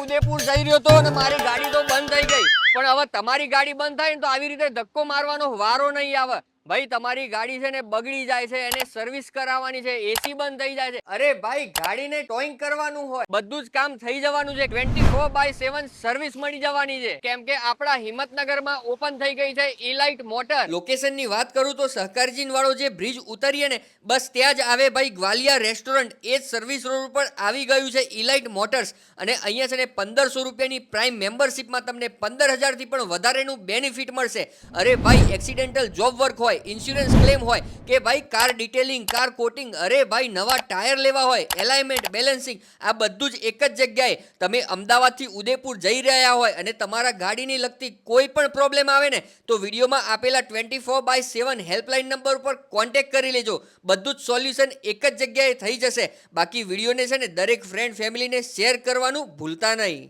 ઉદયપુર જઈ રહ્યો હતો અને મારી ગાડી તો બંધ થઈ ગઈ, પણ હવે તમારી ગાડી બંધ થાય ને તો આવી રીતે ધક્કો મારવાનો વારો નહીં આવે. ભાઈ તમારી ગાડી છે ને બગડી જાય છે, એને સર્વિસ કરાવવાની છે, એસી બંધ થઈ જાય છે, અરે ભાઈ ગાડીને ટોઈંગ કરવાનું હોય, બધું જ કામ થઈ જવાનું છે. 24/7 સર્વિસ મળી જવાની છે, કેમ કે આપણા હિંમતનગરમાં ઓપન થઈ ગઈ છે ઇલાઇટ મોટર. લોકેશનની વાત કરું તો સહકારજી વાળો જે બ્રિજ ઉતરીએ ને બસ ત્યાં જ આવે ભાઈ ગ્વાલિયા રેસ્ટોરન્ટ, એ જ સર્વિસ રોડ ઉપર આવી ગયું છે ઇલાઇટ મોટર્સ. અને અહીંયા છે ને 1500 રૂપિયાની પ્રાઇમ મેમ્બરશિપમાં તમને 15,000 થી પણ વધારેનું બેનિફિટ મળશે. અરે ભાઈ એક્સિડેન્ટલ જોબ વર્ક હોય, ઇન્સ્યોરન્સ ક્લેમ હોય કે ભાઈ કાર ડિટેલિંગ, કાર કોટિંગ, અરે ભાઈ નવા ટાયર લેવા હોય, એલાઇનમેન્ટ, બેલેન્સિંગ, આ બધું જ એક જ જગ્યાએ. તમે અમદાવાદથી ઉદયપુર જઈ રહ્યા હોય અને તમારા ગાડીની લગતી કોઈ પણ પ્રોબ્લેમ આવે ને તો વિડીયોમાં આપેલા 24/7 હેલ્પલાઇન નંબર ઉપર કોન્ટેક્ટ કરી લેજો. બધું જ સોલ્યુશન એક જ જગ્યાએ થઈ જશે. બાકી વિડીયોને છે ને દરેક ફ્રેન્ડ ફેમિલીને શેર કરવાનું ભૂલતા નહીં.